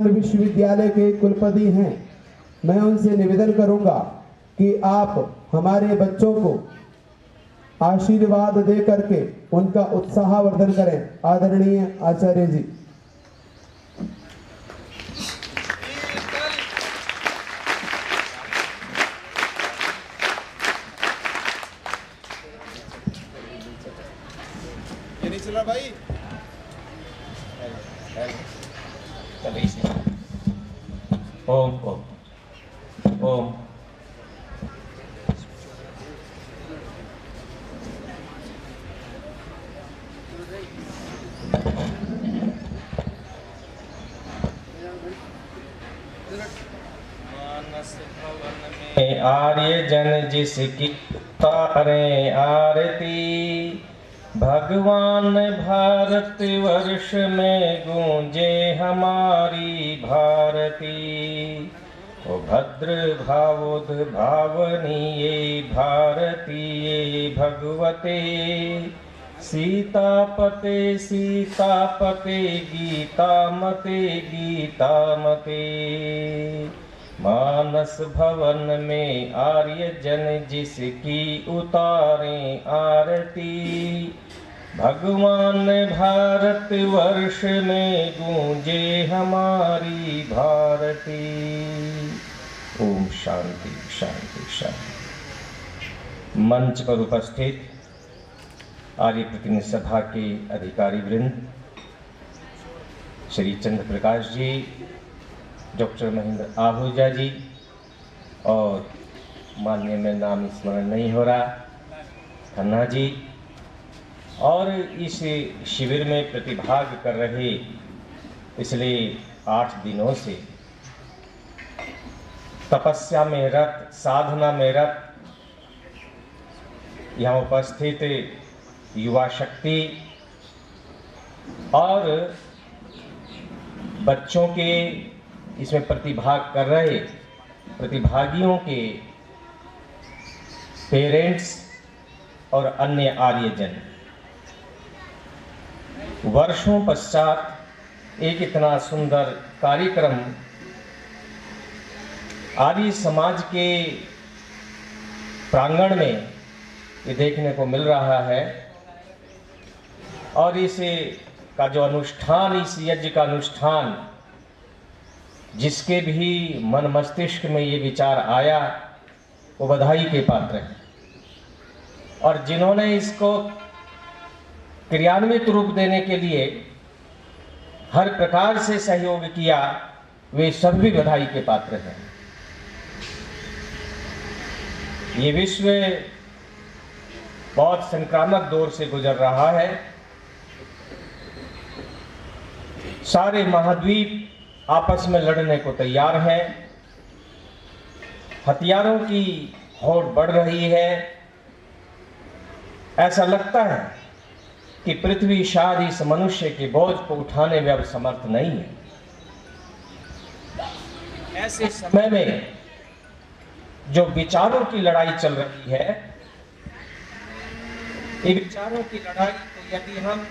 विश्वविद्यालय के कुलपति हैं, मैं उनसे निवेदन करूंगा कि आप हमारे बच्चों को आशीर्वाद दे करके उनका उत्साहवर्धन करें। आदरणीय आचार्य जी। ये नहीं चला भाई। ओम ओम ओम। मानस भवन में आर्य जन जिसकी तारे आरती, भगवान भारत वर्ष में गूंजे हमारी भारती। ओ भद्र भावुद भावनीये भारतीये भगवते, सीतापते सीतापते गीतामते गीतामते। मानस भवन में आर्य जन जिसकी उतारें आरती, भगवान भारत वर्ष में गूंजे हमारी भारती। ओम शांति शांति शांति। मंच पर उपस्थित आर्य प्रतिनिधि सभा के अधिकारी वृंद, श्री चंद्र प्रकाश जी, डॉक्टर महेंद्र आहूजा जी और माननीय में नाम स्मरण नहीं हो रहा खन्ना जी, और इस शिविर में प्रतिभाग कर रहे पिछले 8 दिनों से तपस्या में रत, साधना में रत यहाँ उपस्थित युवा शक्ति और बच्चों के इसमें प्रतिभाग कर रहे प्रतिभागियों के पेरेंट्स और अन्य आर्यजन, वर्षों पश्चात एक इतना सुंदर कार्यक्रम आर्य समाज के प्रांगण में ये देखने को मिल रहा है। और इस का जो अनुष्ठान, इस यज्ञ का अनुष्ठान, जिसके भी मन मस्तिष्क में ये विचार आया वो बधाई के पात्र हैं, और जिन्होंने इसको क्रियान्वित रूप देने के लिए हर प्रकार से सहयोग किया वे सब भी बधाई के पात्र हैं। ये विश्व बहुत संक्रामक दौर से गुजर रहा है। सारे महाद्वीप आपस में लड़ने को तैयार हैं, हथियारों की होड़ बढ़ रही है। ऐसा लगता है कि पृथ्वी शायद इस मनुष्य के बोझ को उठाने में अब समर्थ नहीं है। ऐसे समय में जो विचारों की लड़ाई चल रही है, ये विचारों की लड़ाई को यदि हम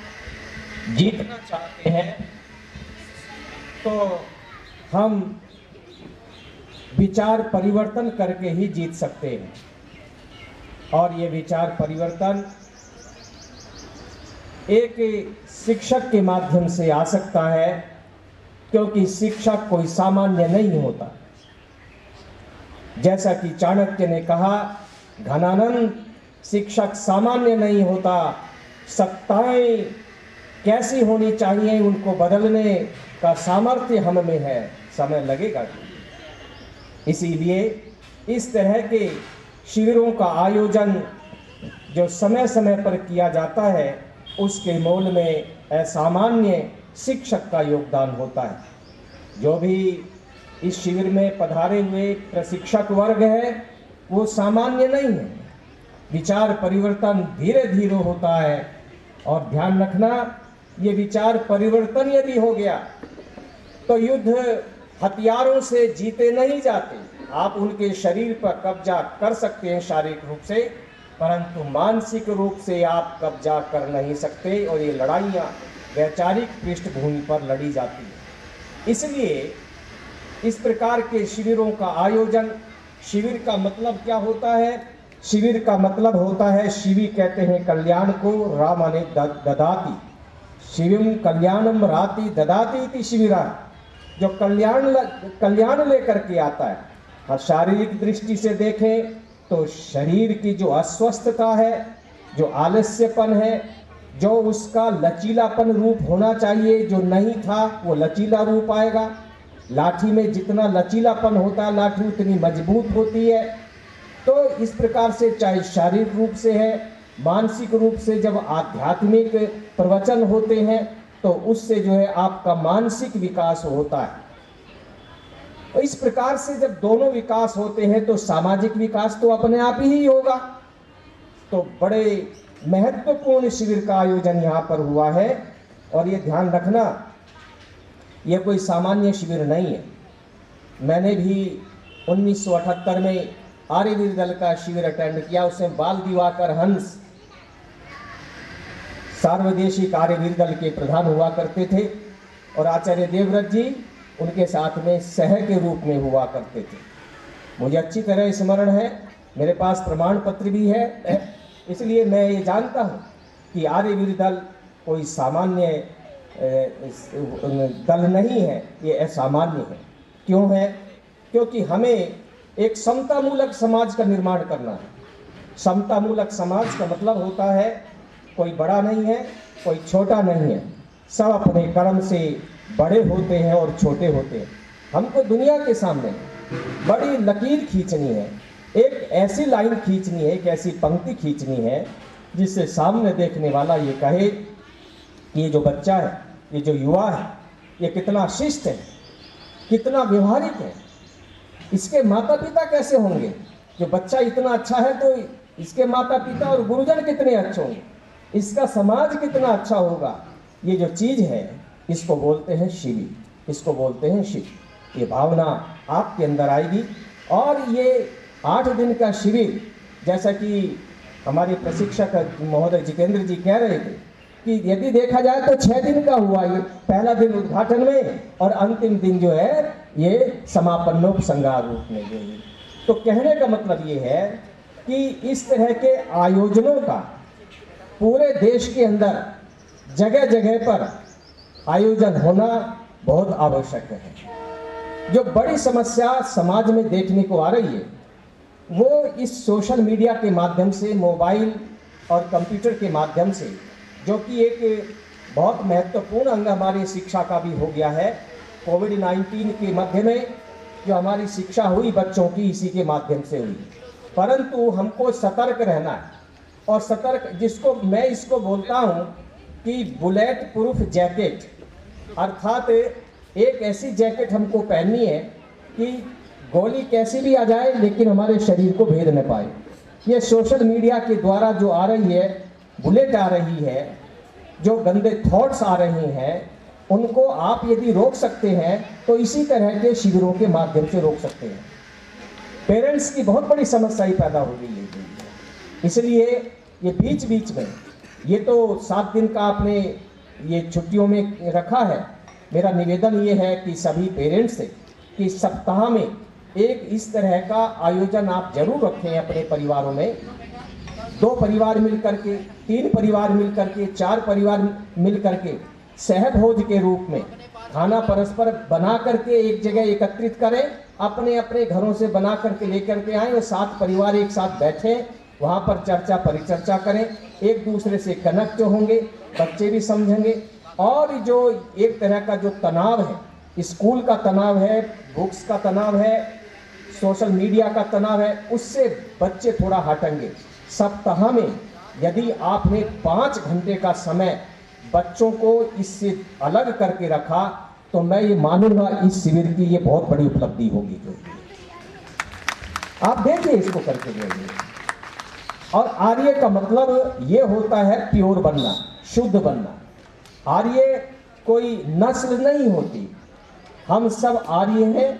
जीतना चाहते हैं तो हम विचार परिवर्तन करके ही जीत सकते हैं। और ये विचार परिवर्तन एक शिक्षक के माध्यम से आ सकता है, क्योंकि शिक्षक कोई सामान्य नहीं होता। जैसा कि चाणक्य ने कहा, घनानंद शिक्षक सामान्य नहीं होता, सत्ताएं कैसी होनी चाहिए उनको बदलने का सामर्थ्य हम में है, समय लगेगा। इसीलिए इस तरह के शिविरों का आयोजन जो समय समय पर किया जाता है, उसके मूल में असामान्य शिक्षक का योगदान होता है। जो भी इस शिविर में पधारे हुए प्रशिक्षक वर्ग है वो सामान्य नहीं है। विचार परिवर्तन धीरे धीरे होता है, और ध्यान रखना, ये विचार परिवर्तन यदि हो गया तो युद्ध हथियारों से जीते नहीं जाते। आप उनके शरीर पर कब्जा कर सकते हैं शारीरिक रूप से, परंतु मानसिक रूप से आप कब्जा कर नहीं सकते। और ये लड़ाइयाँ वैचारिक पृष्ठभूमि पर लड़ी जाती है। इसलिए इस प्रकार के शिविरों का आयोजन, शिविर का मतलब क्या होता है? शिविर का मतलब होता है, शिवि कहते हैं कल्याण को, राम अने ददाति, शिविम कल्याणम राति ददाति इति शिविरा, जो कल्याण लेकर के आता है। हाँ, शारीरिक दृष्टि से देखें तो शरीर की जो अस्वस्थता है, जो आलस्यपन है, जो उसका लचीलापन रूप होना चाहिए, जो नहीं था वो लचीला रूप आएगा। लाठी में जितना लचीलापन होता है, लाठी उतनी मजबूत होती है। तो इस प्रकार से चाहे शारीरिक रूप से है, मानसिक रूप से जब आध्यात्मिक प्रवचन होते हैं तो उससे जो है आपका मानसिक विकास होता है। तो इस प्रकार से जब दोनों विकास होते हैं तो सामाजिक विकास तो अपने आप ही होगा। तो बड़े महत्वपूर्ण शिविर का आयोजन यहाँ पर हुआ है। और ये ध्यान रखना, ये कोई सामान्य शिविर नहीं है। मैंने भी 1978 में आर्यवीर दल का शिविर अटेंड किया। उसमें बाल दिवाकर हंस सार्वदेशिक आर्यवीर दल के प्रधान हुआ करते थे और आचार्य देवव्रत जी उनके साथ में सह के रूप में हुआ करते थे। मुझे अच्छी तरह स्मरण है, मेरे पास प्रमाण पत्र भी है। इसलिए मैं ये जानता हूँ कि आर्यवीर दल कोई सामान्य दल नहीं है, ये असामान्य है। क्यों है? क्योंकि हमें एक समतामूलक समाज का निर्माण करना है। समतामूलक समाज का मतलब होता है कोई बड़ा नहीं है, कोई छोटा नहीं है, सब अपने कर्म से बड़े होते हैं और छोटे होते हैं। हमको दुनिया के सामने बड़ी लकीर खींचनी है, एक ऐसी लाइन खींचनी है, एक ऐसी पंक्ति खींचनी है जिससे सामने देखने वाला ये कहे कि ये जो बच्चा है, ये जो युवा है, ये कितना शिष्ट है, कितना व्यवहारिक है, इसके माता पिता कैसे होंगे। जो बच्चा इतना अच्छा है तो इसके माता पिता और गुरुजन कितने अच्छे होंगे, इसका समाज कितना अच्छा होगा। ये जो चीज़ है इसको बोलते हैं शिवी, इसको बोलते हैं शिव। ये भावना आपके अंदर आएगी। और ये 8 दिन का शिविर, जैसा कि हमारे प्रशिक्षक महोदय जितेंद्र जी कह रहे थे कि यदि देखा जाए तो 6 दिन का हुआ। ये पहला दिन उद्घाटन में और अंतिम दिन जो है ये समापनोपसंहार रूप में जो है। तो कहने का मतलब ये है कि इस तरह के आयोजनों का पूरे देश के अंदर जगह जगह पर आयोजन होना बहुत आवश्यक है। जो बड़ी समस्या समाज में देखने को आ रही है वो इस सोशल मीडिया के माध्यम से, मोबाइल और कंप्यूटर के माध्यम से, जो कि एक बहुत महत्वपूर्ण अंग हमारी शिक्षा का भी हो गया है। कोविड-19 के मध्य में जो हमारी शिक्षा हुई बच्चों की, इसी के माध्यम से हुई। परंतु हमको सतर्क रहना है। और सतर्क जिसको मैं इसको बोलता हूँ कि बुलेट प्रूफ जैकेट, अर्थात एक ऐसी जैकेट हमको पहननी है कि गोली कैसी भी आ जाए लेकिन हमारे शरीर को भेद न पाए। ये सोशल मीडिया के द्वारा जो आ रही है, बुलेट आ रही है, जो गंदे थॉट्स आ रहे हैं, उनको आप यदि रोक सकते हैं तो इसी तरह के शिविरों के माध्यम से रोक सकते हैं। पेरेंट्स की बहुत बड़ी समस्या ही पैदा हो गई है। इसलिए ये बीच बीच में, ये तो 7 दिन का आपने ये छुट्टियों में रखा है। मेरा निवेदन ये है कि सभी पेरेंट्स से कि सप्ताह में एक इस तरह का आयोजन आप जरूर रखें अपने परिवारों में। 2 परिवार मिल करके, 3 परिवार मिल करके, 4 परिवार मिल करके सहभोज के रूप में खाना परस्पर बना करके एक जगह एकत्रित करें, अपने अपने घरों से बना करके लेकर के आएं और 7 परिवार एक साथ बैठें, वहाँ पर चर्चा परिचर्चा करें, एक दूसरे से कनेक्ट होंगे, बच्चे भी समझेंगे। और जो एक तरह का जो तनाव है, स्कूल का तनाव है, बुक्स का तनाव है, सोशल मीडिया का तनाव है, उससे बच्चे थोड़ा हटेंगे। सप्ताह में यदि आपने 5 घंटे का समय बच्चों को इससे अलग करके रखा तो मैं ये मानूंगा इस शिविर की ये बहुत बड़ी उपलब्धि होगी। जो आप देखिए इसको करके देखिए। और आर्य का मतलब ये होता है प्योर बनना, शुद्ध बनना। आर्य कोई नस्ल नहीं होती, हम सब आर्य हैं,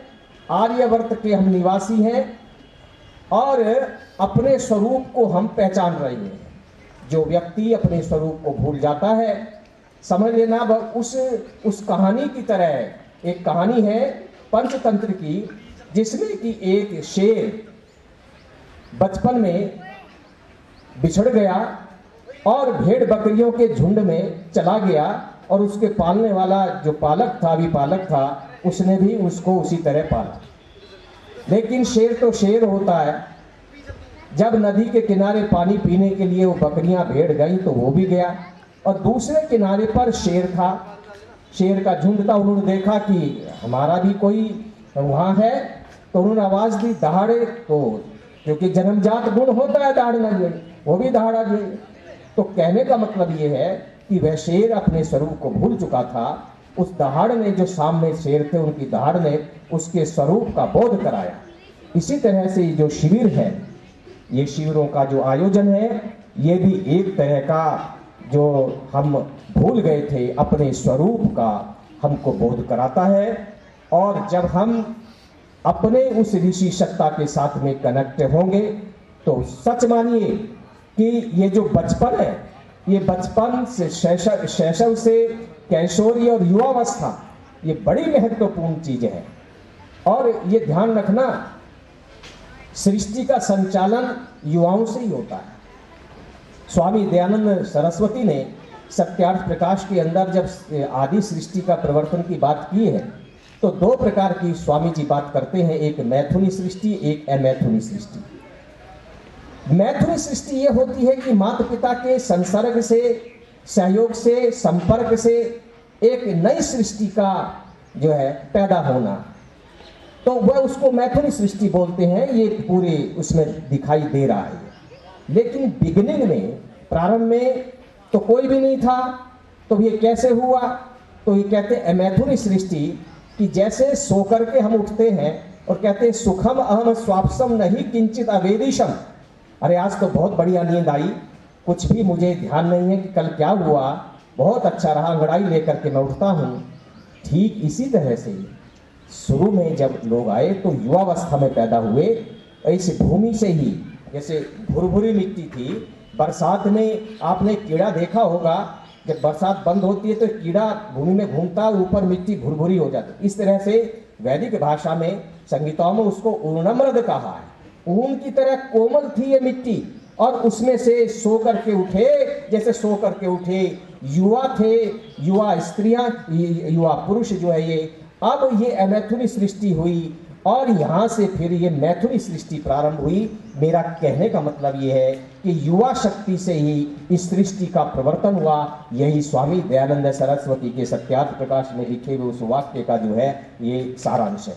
आर्यवर्त के हम निवासी हैं और अपने स्वरूप को हम पहचान रहे हैं। जो व्यक्ति अपने स्वरूप को भूल जाता है, समझ लेना वह उस कहानी की तरह है एक कहानी है पंचतंत्र की, जिसमें कि एक शेर बचपन में बिछड़ गया और भेड़ बकरियों के झुंड में चला गया, और उसके पालने वाला जो पालक था, विपालक था, उसने भी उसको उसी तरह पाला। लेकिन शेर तो शेर होता है, जब नदी के किनारे पानी पीने के लिए वो बकरियां भेड़ गई तो वो भी गया, और दूसरे किनारे पर शेर था, शेर का झुंड था। उन्होंने देखा कि हमारा भी कोई वहाँ है, तो उन्होंने आवाज दी दहाड़े, तो क्योंकि जन्मजात गुण होता है दहाड़ना, जो वो भी दहाड़ा जो। तो कहने का मतलब ये है कि वह शेर अपने स्वरूप को भूल चुका था। उस दहाड़ ने, जो सामने शेर थे, उनकी दहाड़ ने उसके स्वरूप का बोध कराया। इसी तरह से जो शिविर है, ये शिविरों का जो आयोजन है, ये भी एक तरह का जो हम भूल गए थे अपने स्वरूप का हमको बोध कराता है। और जब हम अपने उस ऋषि सत्ता के साथ में कनेक्ट होंगे तो सच मानिए कि ये जो बचपन है, ये बचपन से शैशव से कैशोरी और युवावस्था, ये बड़ी महत्वपूर्ण चीज है। और ये ध्यान रखना, सृष्टि का संचालन युवाओं से ही होता है। स्वामी दयानंद सरस्वती ने सत्यार्थ प्रकाश के अंदर जब आदि सृष्टि का प्रवर्तन की बात की है, तो दो प्रकार की स्वामी जी बात करते हैं, एक मैथुनी सृष्टि, एक अमैथुनी सृष्टि। मैथुनी सृष्टि ये होती है कि माता पिता के संसर्ग से, सहयोग से, संपर्क से एक नई सृष्टि का जो है पैदा होना, तो वह उसको मैथुनी सृष्टि बोलते हैं। ये पूरे उसमें दिखाई दे रहा है। लेकिन बिगिनिंग में, प्रारंभ में तो कोई भी नहीं था, तो ये कैसे हुआ? तो ये कहते हैं अमैथुनी सृष्टि, कि जैसे सो करके हम उठते हैं और कहते हैं सुखम अहम स्वापसम नहीं किंचित अवेदिशम, अरे आज तो बहुत बढ़िया नींद आई, कुछ भी मुझे ध्यान नहीं है कि कल क्या हुआ, बहुत अच्छा रहा, अंगड़ाई लेकर के मैं उठता हूँ। ठीक इसी तरह से शुरू में जब लोग आए तो युवावस्था में पैदा हुए, ऐसे भूमि से ही, जैसे भुरभुरी मिट्टी थी, बरसात में आपने कीड़ा देखा होगा, जब बरसात बंद होती है तो कीड़ा भूमि में घूमता है, ऊपर मिट्टी भुरभुरी हो जाती है। इस तरह से वैदिक भाषा में, संगीताओं में उसको ऊर्णमृद कहा है। ऊन की तरह कोमल थी ये मिट्टी, और उसमें से सो करके उठे, जैसे सो करके उठे युवा थे, युवा स्त्रियां, युवा पुरुष जो है ये। अब ये अमैथुनी सृष्टि हुई और यहाँ से फिर ये मैथुनी सृष्टि प्रारंभ हुई। मेरा कहने का मतलब ये है कि युवा शक्ति से ही इस सृष्टि का प्रवर्तन हुआ। यही स्वामी दयानंद सरस्वती के सत्यार्थ प्रकाश में लिखे हुए उस वाक्य का जो है ये सारांश है।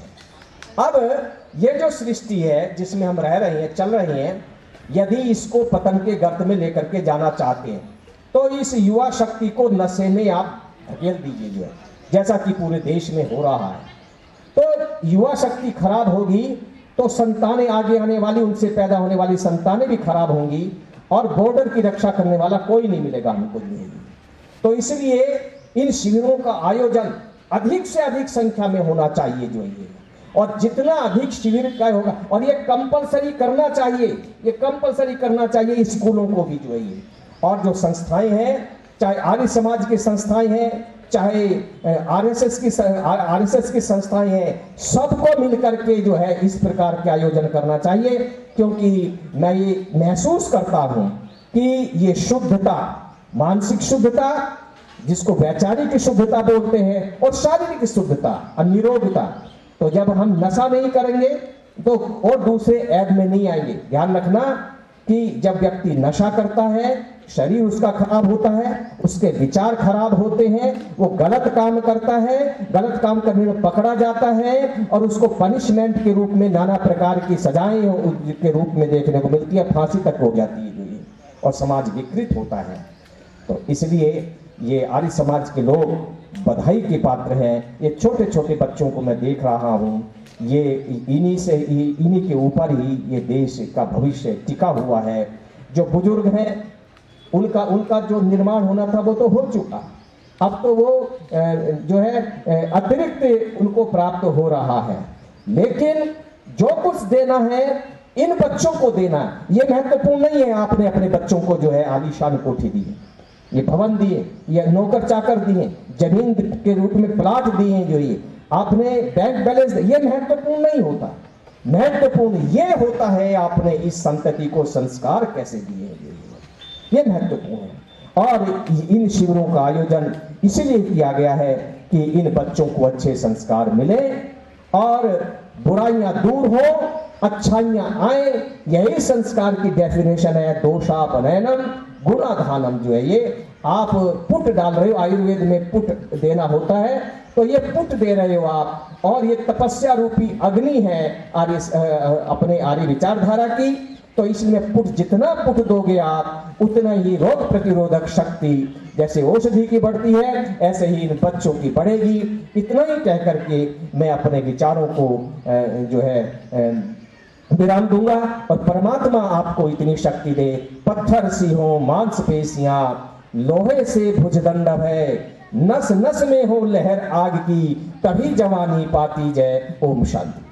अब ये जो सृष्टि है जिसमें हम रह रहे हैं, चल रहे हैं, यदि इसको पतन के गर्त में लेकर के जाना चाहते हैं तो इस युवा शक्ति को नशे में आप धकेल दीजिए, जो है जैसा कि पूरे देश में हो रहा है। तो युवा शक्ति खराब होगी तो संतानें आगे आने वाली, उनसे पैदा होने वाली संतानें भी खराब होंगी, और बॉर्डर की रक्षा करने वाला कोई नहीं मिलेगा हमको। तो इसलिए इन शिविरों का आयोजन अधिक से अधिक संख्या में होना चाहिए जो ये, और जितना अधिक शिविर का होगा, और ये कंपलसरी करना चाहिए, ये कंपलसरी करना चाहिए स्कूलों को भी जो है ये। और जो संस्थाएं हैं, चाहे आर्य समाज की संस्थाएं हैं, चाहे आरएसएस की संस्थाएं हैं, सबको मिलकर के जो है इस प्रकार के आयोजन करना चाहिए। क्योंकि मैं ये महसूस करता हूं कि ये शुद्धता, मानसिक शुद्धता जिसको वैचारिक शुद्धता बोलते हैं, और शारीरिक शुद्धता और निरोगता, तो जब हम नशा नहीं करेंगे तो और दूसरे ऐब में नहीं आएंगे। ध्यान रखना कि जब व्यक्ति नशा करता है, शरीर उसका खराब होता है, उसके विचार खराब होते हैं, वो गलत काम करता है, गलत काम करने में पकड़ा जाता है, और उसको पनिशमेंट के रूप में नाना प्रकार की सजाएं के रूप में देखने को मिलती है, फांसी तक हो जाती है, और समाज विकृत होता है। तो इसलिए ये आर्य समाज के लोग बधाई के पात्र हैं। ये छोटे छोटे बच्चों को मैं देख रहा हूँ, ये इन्हीं के ऊपर ही ये देश का भविष्य टिका हुआ है। जो बुजुर्ग हैं उनका जो निर्माण होना था वो तो हो चुका, अब तो वो जो है अतिरिक्त उनको प्राप्त हो रहा है। लेकिन जो कुछ देना है इन बच्चों को देना, ये महत्वपूर्ण नहीं है आपने अपने बच्चों को जो है आलीशान कोठी दी, ये भवन दिए, ये नौकर चाकर दिए, जमीन के रूप में प्लाट दिए, जो ये आपने बैंक बैलेंस, ये महत्वपूर्ण नहीं होता। महत्वपूर्ण ये होता है आपने इस संतति को संस्कार कैसे दिए हैं, ये महत्वपूर्ण है। और इन शिविरों का आयोजन इसलिए किया गया है कि इन बच्चों को अच्छे संस्कार मिले और बुराइयां दूर हो, अच्छाइयां आए। यही संस्कार की डेफिनेशन है दोषापनयनम गुणाधानम। जो है ये आप पुट डाल रहे हो, आयुर्वेद में पुट देना होता है, तो ये पुट दे रहे हो आप। और ये तपस्या रूपी अग्नि है अपने आर्य विचारधारा की। तो इसमें पुट, जितना पुट दोगे आप उतना ही रोग प्रतिरोधक शक्ति जैसे औषधि की बढ़ती है, ऐसे ही इन बच्चों की बढ़ेगी। इतना ही कह करके मैं अपने विचारों को जो है विराम दूंगा। और परमात्मा आपको इतनी शक्ति दे, पत्थर सी हो मांसपेशियां, लोहे से भुजदंडव है, नस नस में हो लहर आग की, तभी जवानी पाती जय। ओम शांति।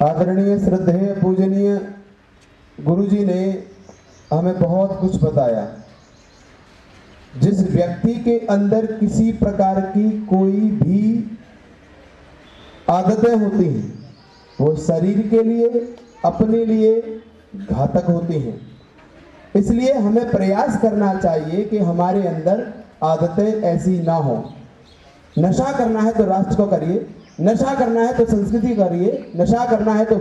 आदरणीय श्रद्धेय पूजनीय गुरुजी ने हमें बहुत कुछ बताया। जिस व्यक्ति के अंदर किसी प्रकार की कोई भी आदतें होती हैं वो शरीर के लिए, अपने लिए घातक होती हैं। इसलिए हमें प्रयास करना चाहिए कि हमारे अंदर आदतें ऐसी ना हो। नशा करना है तो राष्ट्र को करिए, नशा करना है तो संस्कृति करिए, नशा करना है तो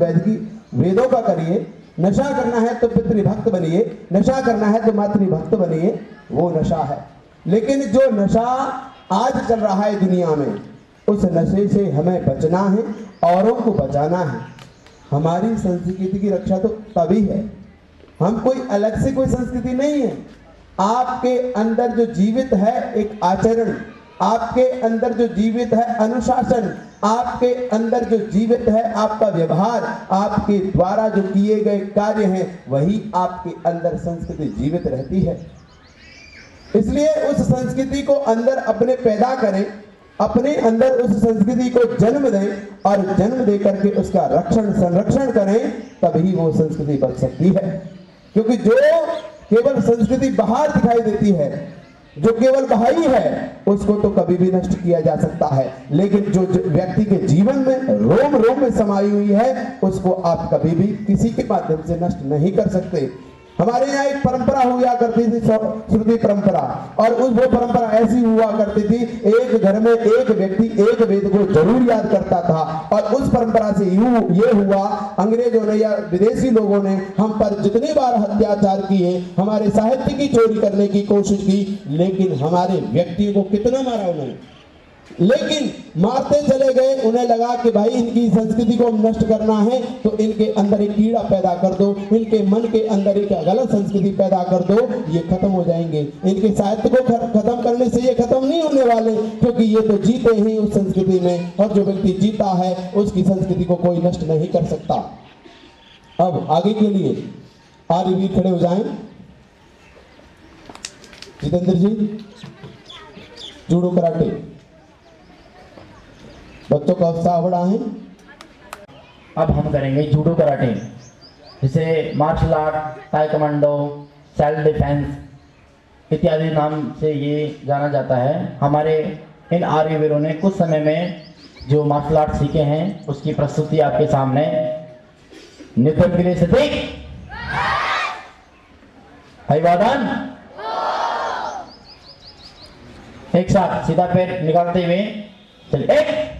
वेदों का करिए, नशा करना है तो पितृभक्त बनिए, नशा करना है तो मातृभक्त बनिए, वो नशा है। लेकिन जो नशा आज चल रहा है दुनिया में, उस नशे से हमें बचना है, औरों को बचाना है। हमारी संस्कृति की रक्षा तो तभी है, हम कोई अलग से कोई संस्कृति नहीं है। आपके अंदर जो जीवित है एक आचरण, आपके अंदर जो जीवित है अनुशासन, आपके अंदर जो जीवित है आपका व्यवहार, आपके द्वारा जो किए गए कार्य हैं, वही आपके अंदर संस्कृति जीवित रहती है। इसलिए उस संस्कृति को अंदर अपने पैदा करें, अपने अंदर उस संस्कृति को जन्म दें और जन्म दे करके उसका रक्षण संरक्षण करें, तभी वो संस्कृति बच सकती है। क्योंकि जो केवल संस्कृति बाहर दिखाई देती है, जो केवल बाहरी है, उसको तो कभी भी नष्ट किया जा सकता है, लेकिन जो व्यक्ति के जीवन में रोम रोम में समाई हुई है, उसको आप कभी भी किसी के माध्यम से नष्ट नहीं कर सकते। हमारे यहाँ एक परंपरा हुआ करती थी, श्रुति परंपरा, और वो परंपरा ऐसी हुआ करती थी, एक घर में एक व्यक्ति एक वेद को जरूर याद करता था। और उस परंपरा से ये हुआ, अंग्रेजों ने या विदेशी लोगों ने हम पर जितनी बार अत्याचार किए, हमारे साहित्य की चोरी करने की कोशिश की, लेकिन हमारे व्यक्तियों को कितना मारा उन्होंने, लेकिन मारते चले गए। उन्हें लगा कि भाई इनकी संस्कृति को नष्ट करना है तो इनके अंदर एक कीड़ा पैदा कर दो, इनके मन के अंदर एक गलत संस्कृति पैदा कर दो, ये खत्म हो जाएंगे। इनके साहित्य को खत्म करने से ये खत्म नहीं होने वाले, क्योंकि ये तो जीते ही उस संस्कृति में, और जो व्यक्ति जीता है उसकी संस्कृति को कोई नष्ट नहीं कर सकता। अब आगे के लिए आर्यवीर खड़े हो जाएं। जितेंद्र जी, जूडो कराटे, बच्चों का उत्साह बढ़ा है। अब हम करेंगे जूडो कराटे, जिसे martial art, taekwondo, self defence इत्यादि नाम से ये जाना जाता है। हमारे इन आर्यवीरों ने कुछ समय में जो मार्शल आर्ट सीखे हैं उसकी प्रस्तुति आपके सामने। नृत्य के लिए सटीक अभिवादन, एक साथ सीधा पैर निकालते हुए चलिए, एक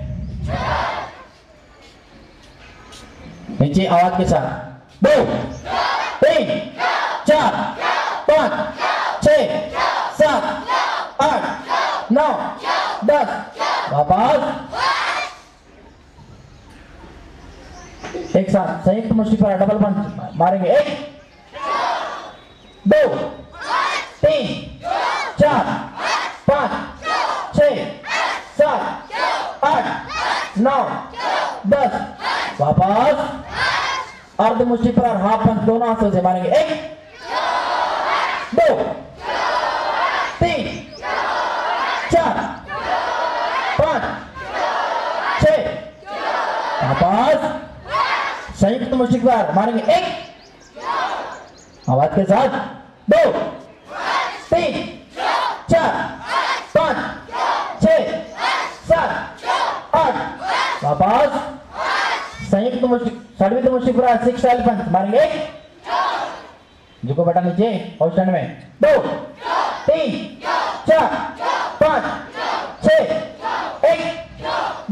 नीचे आवाज के साथ, 2 3 4 5 6 7 8 9 10, वापस एक साथ संयुक्त मुष्टि पर डबल पंच मारेंगे। 1 2 3 4 5 6 7 8 9 10, वापस अर्ध मुष्टि पर हाफ पंच दोनों हाथों से मारेंगे। 1 2 3 4 5 6, वापस संयुक्त मुष्टि पर मारेंगे। 1, आवाज के साथ 3 4 5 6 7 8 वापस संयुक्त मुष्टि षड्वित मुष्टि पूरा 6 एलिफेंट मारेंगे 1 झुको बेटा नीचे और स्टैंड में 2 3 4 5 6 1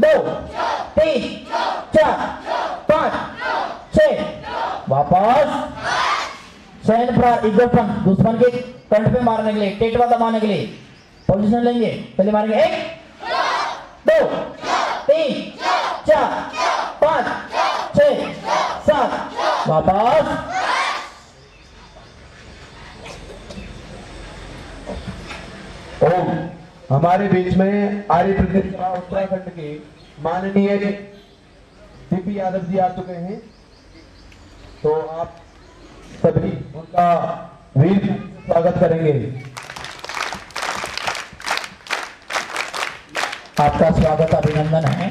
2 3 4 5 6 वापस सैन प्रार ईगल पंख दुश्मन के कंठ पे मारने के लिए टेटवा दबाने के लिए पोजीशन लेंगे पहले मारेंगे 1 2 3 4 5 6 7 वापस ओम हमारे बीच में आर्य प्रदेश सभा उत्तराखंड के माननीय सीपी यादव जी आ चुके हैं, तो आप सभी उनका वीर स्वागत करेंगे। आपका स्वागत अभिनंदन है।